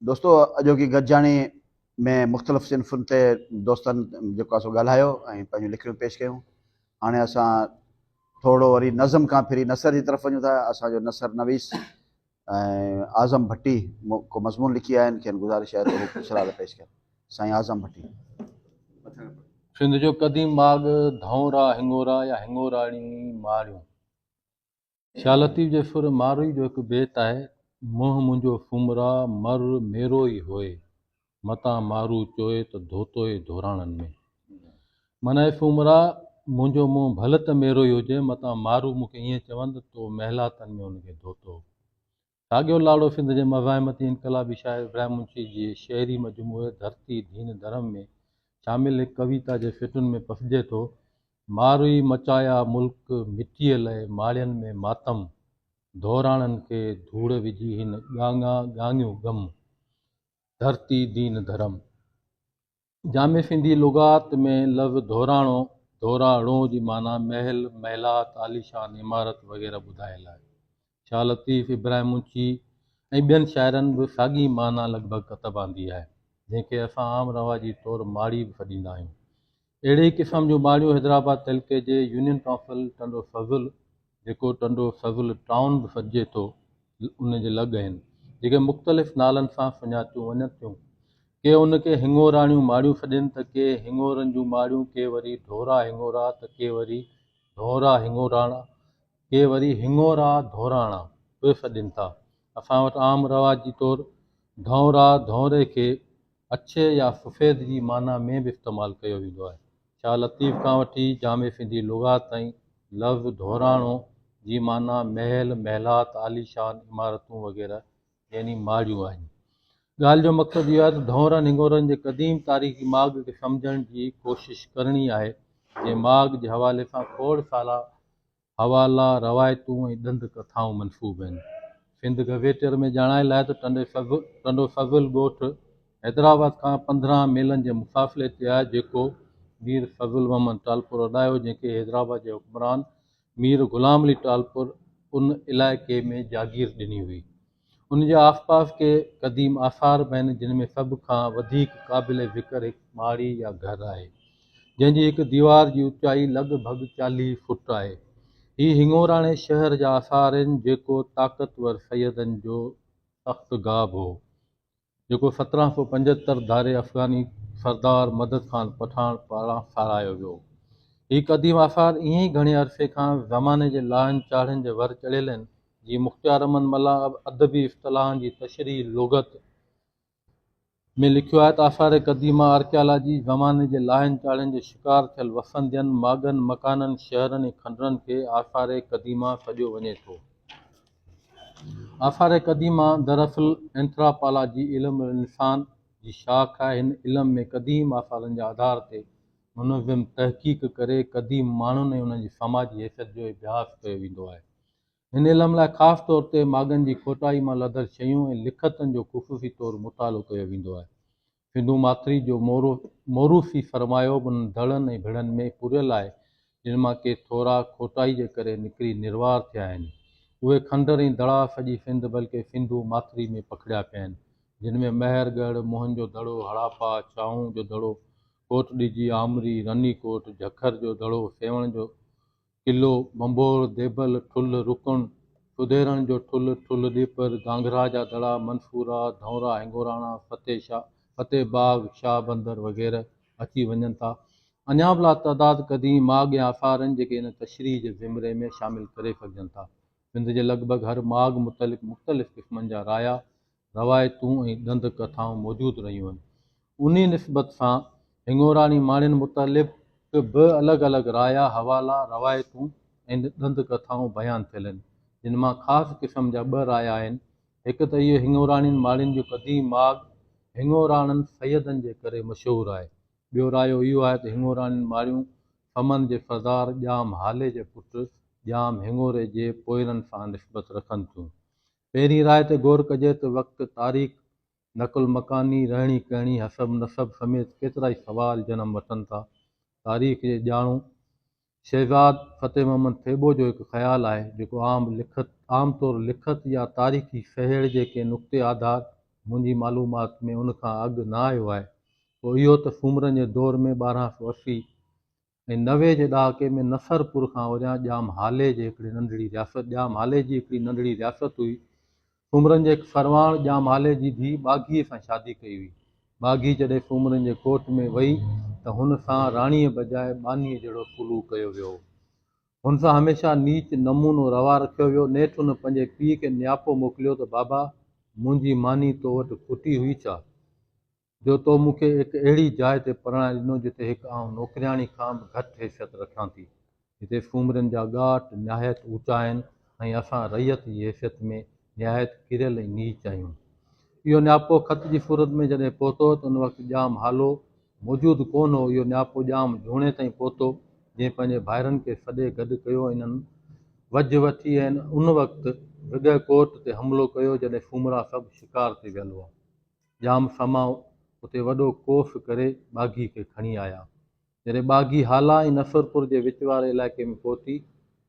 दोस्तो अॼोकी गॾिजाणी में मुख़्तलिफ़ सिन्फ़ुनि ते दोस्तनि जेको आहे सो ॻाल्हायो ऐं पंहिंजूं लिखियूं पेश कयूं। हाणे असां थोरो वरी नज़म खां फिरी नसर जी तरफ़ वञूं था। असांजो नसर नवीस ऐं आज़म भट्टी को मज़मून लिखी आया आहिनि, खेनि गुज़ारिश आहे त हू कुझु राल पेश कनि। साईं आज़म भट्टी। सिंध जो क़दीम माॻ धौरा हिंगोरा या हिंगोराणी मारियूं। शाह लतीफ़ जे सुर मारुई जो हिकु बेत आहे। मुंहुं मुंहिंजो फुमरा मर मेरो ई होए, मतां मारू चोए त धोतोए धोराणनि में। माना फुमरा मुंहिंजो मुंहुं भले त मेरो ई हुजे, मतां मारू मूंखे ईअं चवंद तो महिलातनि में उनखे धोतो। साॻियो लाड़ो सिंध जे मज़ाहिमती इनकलाबी शाइर इब्राहिम मुंशी जी शेरी मजमूए धरती दीन धर्म में शामिल हिकु कविता जे फिटुनि में पसिजे थो। मारुई मचाया मुल्क मिटीअ लाइ माड़ियनि में मातम, धोराणनि खे धूड़ विझी हिन गांगा गांगियूं गम, धरती दीन धर्म। जामे सिंधी लुगात में लफ़्ज़ धोराणो जी माना महल, महलात, आलीशान इमारत वग़ैरह ॿुधायल आहे। शाह लतीफ़, इब्राहिम मुंशी ऐं ॿियनि शाइरनि बि साॻी माना लॻभॻि कतब आंदी आहे, जंहिंखे असां आम रवाजी तौरु माड़ी बि सॾींदा आहियूं। अहिड़े क़िस्म जूं माड़ियूं हैदराबाद तहलके जे यूनियन काउंसिल टंडो फज़ुल, जेको टंडो फज़ुल टाउन बि सॾिजे थो, उनजे लॻ आहिनि, जेके मुख़्तलिफ़ नालनि सां सुञातियूं वञनि थियूं। के उनखे हिंगोराणियूं माड़ियूं सॾनि त के हिंगोरनि जूं माड़ियूं, के वरी ढोरा हिंगोरा त के वरी धोरा हिंगोराणा, के वरी हिंगोरा धोराणा बि सॾनि था। असां वटि आम रवाजी तौरु धौरा धौरे खे अच्छे या सफ़ेद जी माना में बि इस्तेमालु कयो वेंदो आहे। शाह लतीफ़ खां वठी जामे सिंधी लुगात ताईं लफ़्ज़ धोराणो जी माना महल, महलात, आलीशान इमारतूं वग़ैरह यानी माड़ियूं आहिनि। ॻाल्हि जो मक़सदु इहो आहे त धौरनि हिंगोरनि जे क़दीम तारीख़ी माॻ खे सम्झण जी कोशिशि करणी आहे, जंहिं माॻ जे हवाले सां खोड़ साला हवाला, रवायतूं ऐं ॾंद कथाऊं मनसूब आहिनि। सिंध गवेटियर में ॼाणायल आहे त टंडो फज़ुल ॻोठु हैदराबाद खां 15 मीलनि जे मुफ़ासिले ते आहे, जेको मीर फज़ुल मोहम्मद टालपुर अॾायो, जंहिंखे हैदराबाद जे हुक्मरान मीर ग़ुलाम अली टालपुर उन इलाइक़े में जागीर ॾिनी हुई। उन जे आसपास के क़दीम आसार बि आहिनि, जिन में सभ खां वधीक क़ाबिल ज़िक्र हिकु माड़ी या घर आहे, जंहिंजी हिकु दीवार जी ऊचाई लॻभॻि 40 फुट आहे। हीउ हिंगोराणे शहर जा आसार आहिनि, जेको ताक़तवर सैयदनि जो सख़्तु गाब हो, जेको 1775 धारे अफ़गानी सरदार मदद खान पठान पारां सारायो वियो। हीउ क़दीम आसार ईअं ई घणे अरसे खां ज़माने जे लाहनि चाढ़नि जे वर चढ़ियल आहिनि। जीअं मुख़्तियार अहमद मल्ला अदबी इस्तलाहनि जी तशरीह लुग़त में लिखियो आहे त आसार क़दीमा आर्कियालॉजी ज़माने जे लाहनि चाढ़नि जे शिकार थियल वसंदियनि, माॻनि, मकाननि, शहरनि ऐं खंडरनि खे आसार क़दीमा सॼो वञे थो। आसार क़दीमा दरअसल एंथ्रोपोलॉजी इल्म इंसान जी शाख आहे। हिन इल्म में क़दीम आसारनि जे आधार ते मुनज़्ज़म तहक़ीक़ करे क़दीम माण्हुनि ऐं उन्हनि जी समाजी हैसियत जो इतिहास कयो वेंदो आहे। हिन इल्म लाइ ख़ासि तौर ते माॻनि जी खोटाई मां लदर शयूं ऐं लिखतनि जो ख़ुसूसी तौरु मुतालो कयो वेंदो आहे। सिंधू माथिरी जो मोरूसी सरमायो बि उन्हनि दड़नि ऐं भिड़नि में पुरियल आहे, जिन मां के थोरा खोटाई जे करे निकिरी निर्वार थिया आहिनि। उहे खंडर ऐं दड़ा सॼी सिंध बल्कि सिंधू माथिरी में पखड़िया पिया आहिनि, जिन में महरगढ़, मोहन जो दड़ो, हड़ापा, चाऊं जो दड़ो, कोट ॾिजी, आमरी, रनीकोट, झखर जो दड़ो, सेवण जो किलो, बंबोर, देबल, ठुल, रुकण, सुधेरण जो ठुल, ठुल ॾीपर, गांगरा जा दड़ा, मंसूरा, धौरा, हिंगोराणा, फतेहबाग, शाह बंदर वग़ैरह अची वञनि था। अञा बि लातदाद क़दीम माॻ या आसार आहिनि, जेके इन तशरीह जे ज़िमरे में शामिल करे सघजनि था। सिंध जे लॻभॻि हर माॻ मुतलिक़ मुख़्तलिफ़ क़िस्मनि जा राया, रवायतूं ऐं ॾंद कथाऊं मौजूदु रहियूं आहिनि। उन निस्बत सां हिंगोराणी माणियुनि मुतालिक़ बि अलॻि अलॻि राया, हवाला, रवायतूं ऐं ॾंद कथाऊं बयानु थियल आहिनि, जिन मां ख़ासि क़िस्म जा 2 राया आहिनि। हिकु त इहो हिंगोराणियुनि माड़ियुनि जो क़दीम माॻ हिंगोराणनि सैयदनि जे करे मशहूरु आहे। ॿियो रायो इहो आहे त हिंगोराणियुनि माड़ियूं समन जे सरदार ॼाम हाले जे पुटु ॼाम हिंगोरे जे पोइरनि सां निस्बत रखनि थियूं। पहिरीं राय ते गौर कजे त वक़्तु, तारीख़, नकुल मकानी, रहणी कहणी, हसब नसब समेत केतिरा ई सवाल जनम वठनि था। तारीख़ जे ॼाणू शहज़ाद फ़तेह मोहम्मद थेबो जो हिकु ख़्यालु आहे, जेको आम तौरु लिखत या तारीख़ी सहेड़ जे के नुक़्ते आधार मुंहिंजी मालूमात में उन खां अॻु न आयो आहे। पोइ इहो त फूमरनि जे दौर में 1280 ऐं 90 जे ॾहाके में नसरपुर खां वरियां ॼाम हाले जी हिकिड़ी नंढड़ी रियासत हुई। फूमरनि जे सरवाण ॼाम हाले जी धीउ बाग़ीअ सां शादी कई हुई। बाग़ी जॾहिं फूमरनि जे कोर्ट में वई त हुन सां राणीअ बजाए बानीअ जहिड़ो सुलूक कयो वियो। हुन सां हमेशह नीच नमूनो रवा रखियो वियो। नेठि हुन पंहिंजे पीउ खे नियापो मोकिलियो त बाबा मुंहिंजी मानी तो वटि खुटी हुई छा जो तो मूंखे हिकु अहिड़ी जाइ ते परणाए ॾिनो जिते हिकु आउं नौकिरियाणी खां बि घटि हैसियत रखां थी। हिते फूमरनि जा ॻाट निहायत ऊचा आहिनि ऐं असां रैयत जी हैसियत में निहायत किरियल ऐं नीच आहियूं। इहो नियापो ख़त जी सूरत में जॾहिं पहुतो त उन वक़्तु ॼाम हालो मौजूदु कोन हो। इहो नियापो ॼाम झूणे ताईं पहुतो जंहिं पंहिंजे भाइरनि खे सॾे गॾु कयो। इन्हनि वज वठी ऐं उन वक़्तु विॻ कोट ते हमिलो कयो जॾहिं फूमरा सभु शिकार ते वियल हुआ। ॼाम समा उते वॾो कोफ़ करे बाग़ी खे खणी आया। जॾहिं बाग़ी हाला ऐं नसरपुर जे विच वारे इलाइक़े में पहुती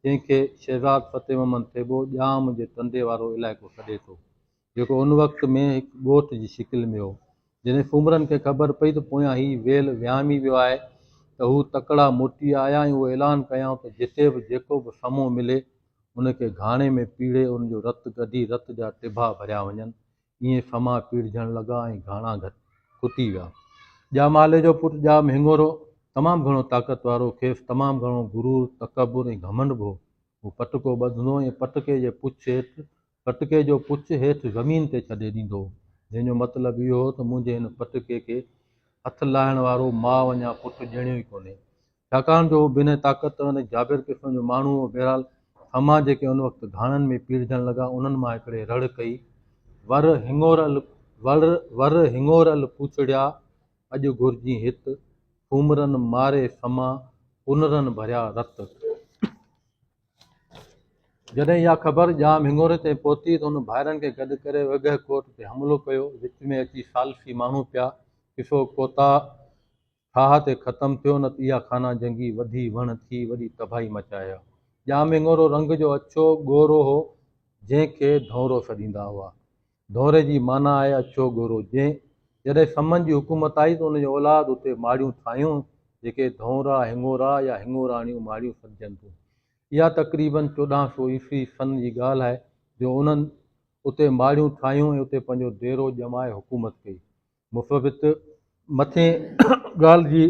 जंहिंखे शहज़ाद फतेह मोहम्मद थेबो ॼाम जे टंडे वारो इलाइक़ो सॾे थो, जेको उन वक़्त में हिकु ॻोठ जी शिकिल में हो। जॾहिं फूमरनि खे ख़बर पई त पोयां ही वेल विहामी वियो आहे त हू तकड़ा मोटी आया ऐं उहो ऐलान कयाऊं त जिते बि जेको बि समो मिले उनखे घाणे में पीड़े उनजो रतु कढी रत जा टिभा भरिया वञनि। ईअं समा पीड़जण लॻा ऐं घाणा खुटी विया। ॼाम हाले जो पुटु ॼाम हिंगोरो तमामु घणो ताक़त वारो, खेसि तमामु घणो गुरूर तकबुर ऐं घमंड बि हो। हू पटको ॿधंदो ऐं पटके जो पुछ हेठि ज़मीन ते छॾे ॾींदो, जंहिंजो मतिलबु इहो हो त मुंहिंजे हिन पटके खे हथु लाहिण वारो माउ अञा पुटु ॼणियो ई कोन्हे। छाकाणि जो हू बिना ताक़तवर ऐं जाबिर क़िस्म जो माण्हू हो। बहरहाल समा जेके उन वक़्तु घाणनि में पीड़जण लॻा उन्हनि मां हिकिड़े रड़ कई, वर हिंगोरल पूछड़िया अॼु घुरिजी हित, फूमरनि मारे समा पुनरनि भरिया रत। जॾहिं इहा ख़बर ॼाम हिंगोरे ते पहुती त हुन भाइरनि खे गॾु करे वॻह कोट ते हमिलो कयो। विच में अची सालसी माण्हू पिया। किसो कोता ठाह ते ख़तमु थियो, न त इहा खाना जंगी वधी वण थी वॾी तबाही मचाया। ॼाम हिंगोरो रंग जो अछो ॻोरो हो जंहिंखे धौरो सॾींदा हुआ। धौरे जी माना आहे अछो ॻोरो। जॾहिं समन जी हुकूमत आई त उनजो औलाद उते माड़ियूं ठाहियूं जेके धौरा हिंगोरा या हिंगोराणियूं माड़ियूं सॾजनि थियूं। इहा तक़रीबन 1400 ईस्वी सन जी ॻाल्हि आहे जो उन्हनि उते माड़ियूं ठाहियूं ऐं उते पंहिंजो डेरो जमाए हुकूमत कई। मुफ़वित मथे ॻाल्हि जी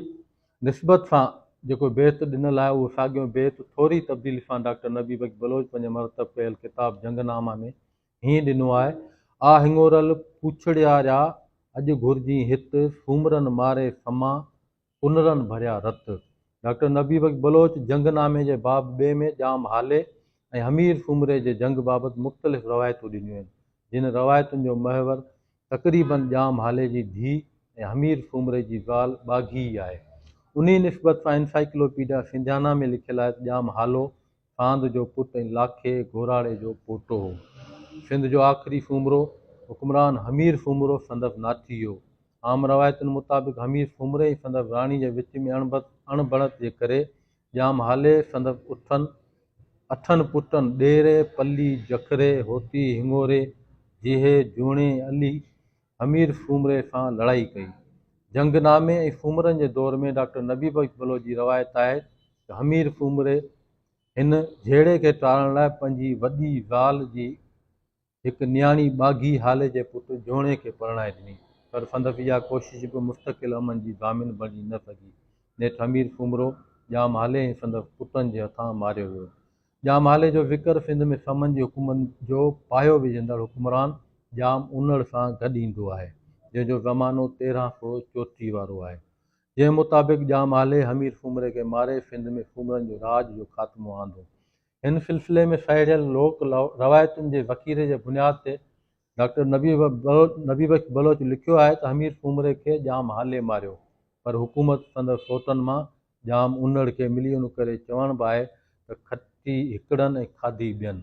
निस्बत सां जेको बेत ॾिनल आहे उहो साॻियो बेत थोरी तब्दीली सां डॉक्टर नबी बख्श बलोच पंहिंजे मरतब कयल किताब जंगनामा में हीअं ॾिनो आहे, आ हिंगोरल पूछड़ियारा अॼु घुरिजी हित, फूमरनि मारे समा पुनरनि भरिया रत। डॉक्टर नबी बख्श बलोच जंगनामे जे बाब 2 में ॼाम हाले ऐं हमीर फूमरे जे जंग बाबति मुख़्तलिफ़ रवायतूं ॾिनियूं आहिनि, जिन रवायतुनि जो महवर तक़रीबन ॼाम हाले जी धीउ ऐं हमीर फूमरे जी ज़ाल बाग़ी आहे। उन निस्बत सां एनसाइक्लोपीडिया सिंधियाना में लिखियलु आहे त ॼाम हालो सांद जो पुटु ऐं लाखे घोराड़े जो पोटो हो। सिंध जो आख़िरी फूमरो हुक्मरान हमीर फूमरो संदसि नाठी हो। आम रवायतुनि मुताबिक़ हमीर फूमरे ऐं संदसि राणी जे विच में अणबणत जे करे ॼाम हाले संदसि 8 पुटनि ॾेरे, पली, जखरे, होती, हिंगोरे, जीहे, जूणे, अली हमीर फूमरे सां लड़ाई कई। जंगनामे ऐं फूमरनि जे दौर में डॉक्टर नबी बख्श बलोच जी रवायत आहे त हमीर फूमरे हिन झेड़े खे टारण लाइ पंहिंजी वॾी ज़ाल जी हिकु न्याणी बाग़ी हाले जे पुटु जोणे खे परणाए ॾिनी, पर संदसि इहा कोशिश बि मुस्तक़िल अमन जी ज़ामिन बणी न सघी। नेठि हमीर फूमरो ॼाम हाले ऐं संदसि पुटनि जे हथां मारियो वियो। ॼाम हाले जो ज़िक्र सिंध में समन जी हुकूमत जो पायो विझंदड़ हुक्मरान ॼाम उनड़ सां गॾु ईंदो आहे, जंहिंजो ज़मानो 1334 वारो आहे, जंहिं मुताबिक़ ॼाम हाले हमीर फूमरे खे मारे सिंध में फूमरनि जो राज जो ख़ात्मो आंदो। हिन सिलसिले में साहिड़ियल लोक रवायतुनि जे ज़ख़ीरे जे बुनियाद ते डॉक्टर नबी बख्श बलोच लिखियो आहे त हमीर फूमरे खे ॼाम हाले मारियो, पर हुकूमत संदसि सोटनि मां ॼाम उनड़ खे मिली। उन करे चवण बि आहे त खटी हिकिड़नि ऐं खाधी ॿियनि।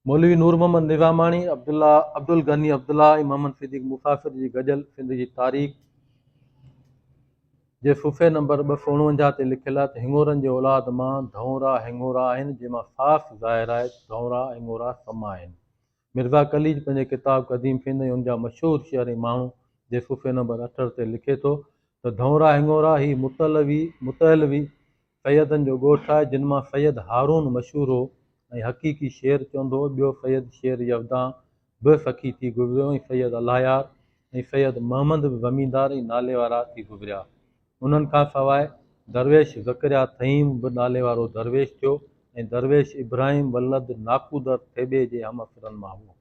मौलवी नूर मोहम्मद निज़ामाणी, अब्दुल गनी अब्दुल्ला ऐं मोहम्मद सिद्दीक़ मुसाफ़िर जी गज़ल सिंध जी तारीख़ जे सुफ़े नंबर 249 ते लिखियलु आहे त हिंगोरनि जे औलाद मां धौरा हिंगोरा आहिनि, जंहिंमां साफ़ ज़ाहिर आहे धौरा हिंगोरा समा आहिनि। मिर्ज़ा कलीज पंहिंजे किताब क़दीम फिंद ऐं उनजा मशहूरु शहरी माण्हू जे सुफ़े नंबर 68 ते लिखे थो त धौरा हिंगोरा ही मुतलवी सैयदनि जो ॻोठु आहे, जिन मां सैयद हारून मशहूरु हो ऐं हक़ीक़ी शेर चवंदो हो। ॿियो सैयद शेर यवदां बि सखी थी गुज़रियो ऐं सैयद अलायार ऐं सैयद मोहम्मद बि ज़मींदार ऐं नाले वारा थी गुज़रिया। उन्हनि खां सवाइ दरवेश ज़करिया थईम बि नाले वारो दरवेश थियो ऐं दरवेश इब्राहिम वलद नाकूदर थेबे जे हमअफ़रनि मां हुओ।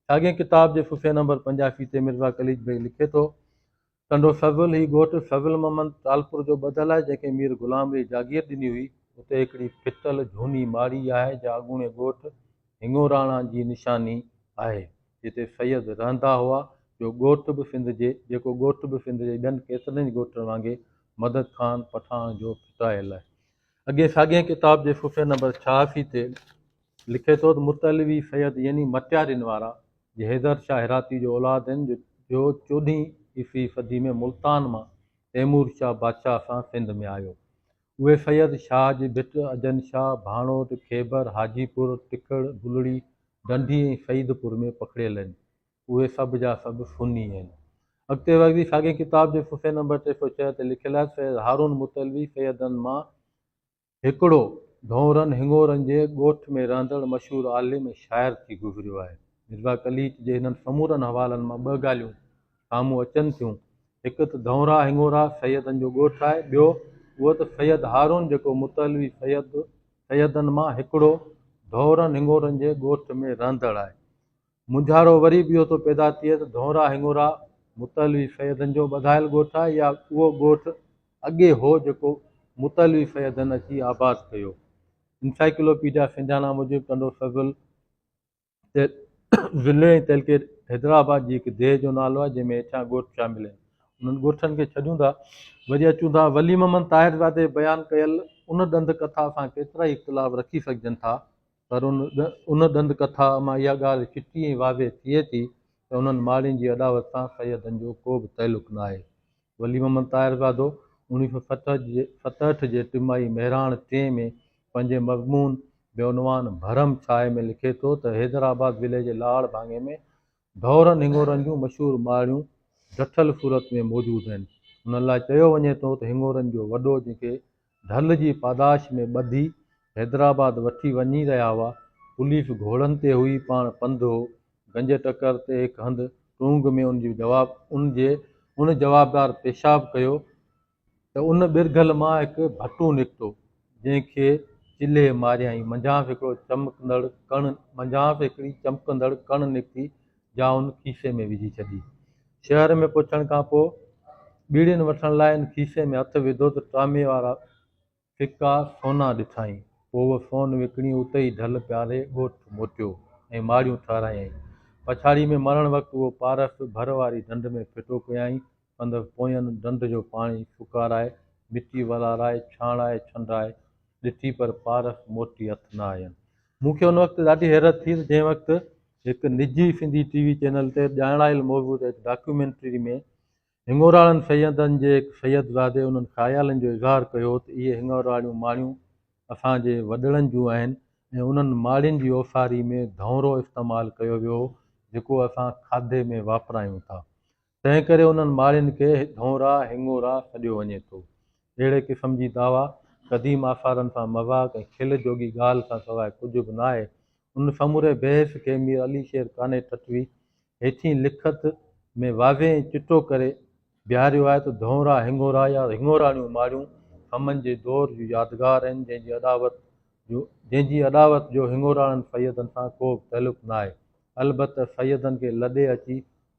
साॻे किताब जे सुफ़े नंबर 85 ते मिर्ज़ा कलीज बेग लिखे थो टंडो सज़ुल ही ॻोठु सज़ुल मोहम्मद तालपुर जो ॿधल आहे, जंहिंखे मीर ग़ुलाम अली जागीर ॾिनी हुई। उते हिकिड़ी फिटल झूनी माड़ी आहे जा अॻूणे ॻोठु हिंगोराणा जी निशानी आहे, जिते सैयद रहंदा हुआ, जो ॻोठु बि सिंध जे ॿियनि केतिरनि ई ॻोठनि वांगुरु मदद ख़ान पठान जो फिटायल आहे। अॻे साॻे किताब जे सुफ़े नंबर 86 ते लिखे थो त मुतलवी सैयद यानी मटियारिन वारा जे हैदर शाह हेराती जो औलाद आहिनि, जो 14वीं ईस्वी सदी में मुल्तान मां तैमूर शाह बादशाह सां सिंध में आयो। उहे सैयद शाह जी भिट अजन शाह भाणोट खेबर हाजीपुर टिकड़ गुलड़ी डंडी ऐं सईदपुर में पकड़ियल आहिनि। उहे सभु जा सभु सुन्नी आहिनि। अॻिते वधी साॻे किताब जे सुफ़े नंबर 306 ते लिखियलु आहे सैयद हारून मुतलवी सैयदनि मां हिकिड़ो धौरनि हिंगोरनि जे ॻोठ में रहंदड़ मशहूरु आलिम ऐं शाइर थी गुज़रियो आहे। मिर्ज़ा कलीज जे हिननि समूरनि हवालनि मां ॿ ॻाल्हियूं साम्हूं अचनि थियूं। हिकु त धौरा हिंगोरा सैयदनि जो ॻोठु आहे, ॿियो उहो त सैयद हारून जेको मुतलवी सैयदनि मां हिकिड़ो धौरनि हिंगोरनि जे ॻोठ में रहंदड़ आहे। मुंझारो वरी बि इहो थो पैदा थिए त धौरा हिंगोरा मुतलवी सैयदनि जो ॿधायल ॻोठु आहे या उहो ॻोठु अॻे हो जेको मुतलवी सैयदनि अची आबाद कयो। इंसाइक्लोपीडिया सिंधाना मूजिबि टंडो सज़ुल ज़िले ऐं तहलके हैदराबाद जी हिकु देह जो नालो आहे, जंहिंमें हेठियां ॻोठ शामिल आहिनि। उन्हनि ॻोठनि खे छॾूं था, वरी अचूं था वली मोहम्मद ताहिरज़ादे बयानु कयल उन ॾंद कथा सां केतिरा ई इख़्तिलाफ़ रखी सघजनि था, पर उन ॾंद कथा मां इहा ॻाल्हि चिटी ऐं वाज़े थिए थी त उन्हनि माड़ियुनि जी अदावत सां सैयदनि जो को बि तइलुक़ न आहे। वली मोहम्मद ताहिरज़ादो 1967 जे टिमाही महिराण 3 में पंहिंजे मज़मून बेउनवान भरम छाए में लिखे थो त हैदराबाद ज़िले जे लाड़ भाङे में धौरनि हिंगोरनि जूं मशहूरु माड़ियूं ढठल सूरत में मौजूदु आहिनि। उन लाइ चयो वञे थो त हिंगोरनि जो वॾो जंहिंखे ढल जी पादाश में ॿधी हैदराबाद वठी वञी रहिया हुआ, पुलिस घोड़नि ते हुई, पाण पंधु हो। गंज टकर ते हिकु हंधि टूंग में उन जवाबदार पेशाब कयो त उन बिरगल मां हिकु भटू निकितो, जंहिंखे चिल्हे मारियईं। मंझांसि हिकिड़ी चमकंदड़ कण निकिती, जा उन खीसे में विझी छॾी। शहर में पहुचण खां पोइ ॿीड़ियुनि वठण लाइ इन खीसे में हथु विधो त टामे वारा फिका सोना ॾिठाई। पोइ उहो सोन विकिणी उते ई ढल प्यारे ॻोठु मोटियो ऐं माड़ियूं ठारायईं। पछाड़ी में मरण वक़्तु उहो पारस भर वारी ढंढ में फिटो कयईं। संदसि पोयनि ढंढ जो पाणी फुकाराए, मिटी वलाराए, छाणाए छंडाए ॾिठी, पर पारस मोटी हथु न आयनि। मूंखे उन वक़्तु ॾाढी हैरत थी त जंहिं वक़्तु हिकु निजी सिंधी टीवी चैनल ते ॼाणायल मौजूदु हिकु डॉक्यूमेंट्री में हिंगोराणनि सैयदनि जे हिकु सैयदज़ादे उन्हनि ख़्यालनि जो इज़हार कयो त इहे हिंगोराणियूं माड़ियूं असांजे वॾड़नि जूं आहिनि ऐं उन्हनि माड़ियुनि जी ओसारी में धौरो इस्तेमालु कयो वियो, जेको असां खाधे में वापरायूं था। तंहिं करे उन्हनि माड़ियुनि खे धौरा हिंगोरा सॾियो वञे थो। अहिड़े क़िस्म जी दावा क़दीम आसारनि सां मज़ाक़ ऐं खिल जोगी ॻाल्हि खां सवाइ कुझु बि न आहे। उन समूरे बहस खे मीर अली शेर काने टटवी हेठीं लिखत में वाज़े ऐं चिटो करे बीहारियो आहे त धौरा हिंगोरा या हिंगोराणियूं माड़ियूं हमन जे दौर जूं यादगार आहिनि, जंहिंजी अदावत जो हिंगोराणनि सैयदनि सां को बि तइलुक़ न आहे। अलबत सैयदनि खे लॾे अची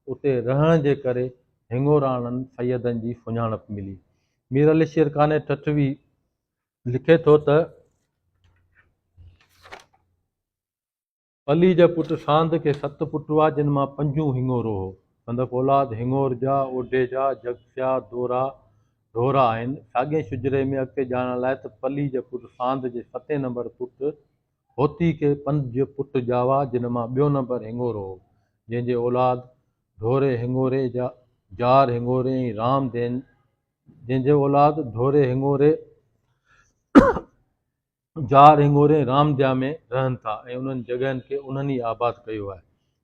उते रहण जे करे हिंगोराणनि सैयदनि जी सुञाणप मिली। मीर अली शेर काने टटवी लिखे थो त अली जा पुटु सांद खे 7 पुट हुआ, जिन मां 5 हिंगोरो हो। संदसि औलाद हिंगोरजा, ओडेजा, जगस्या, डोरा आहिनि। साॻे शुजरे में अॻिते ॼाणण लाइ त पली जे पुटु सांद जे 7 नंबर पुटु होती खे 5 पुट ॼावा, जिन मां ॿियो नंबर हिंगोरो हो, जंहिंजे औलाद ढोरे हिंगोरे जार हिंगोरे ऐं रामदेन, जंहिंजे औलाद ढोरे हिंगोरे जार हिंगोरे रामदिया में रहनि था ऐं उन्हनि जॻहियुनि खे उन्हनि ई आबाद कयो आहे।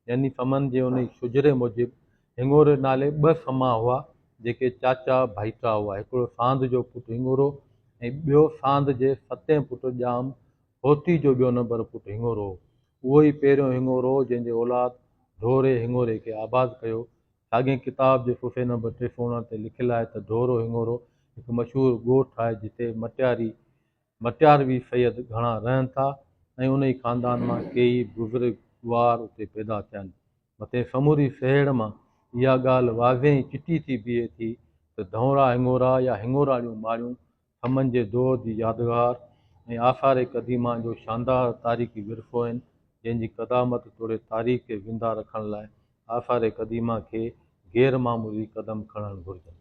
यानी समन जे उन शुजरे मूजिबि हिंगोरे नाले 2 समा हुआ जेके चाचा भाईटा हुआ। हिकिड़ो सांध जो पुटु हिंगोरो ऐं ॿियो सांध जे 7 पुट ॼाम होती जो ॿियो नंबर पुटु हिंगोरो हो। उहो ई पहिरियों हिंगोरो जंहिंजे औलाद ढोरे हिंगोरे खे आबाद कयो। साॻे किताब जे सुफ़े नंबर 316 ते लिखियलु आहे त ढोरो हिंगोरो हिकु मशहूरु ॻोठु आहे जिते मटियारवी सैयद घणा रहनि था ऐं उन ई ख़ानदान मां कई बुज़ुर्गवार उते पैदा थिया आहिनि। मथे समूरी शहर मां इहा ॻाल्हि वाज़े ई चिटी थी बीहे थी त धौरा हिंगोरा या हिंगोराड़ियूं मारियूं समन जे दौर जी यादगार ऐं आसार क़दीमा जो शानदार तारीख़ी विरसो आहिनि जंहिंजी क़दामत तोड़े तारीख़ खे ज़िंदा रखण लाइ आसार क़दीमा खे गैर मामूली क़दम खणणु घुरिजनि।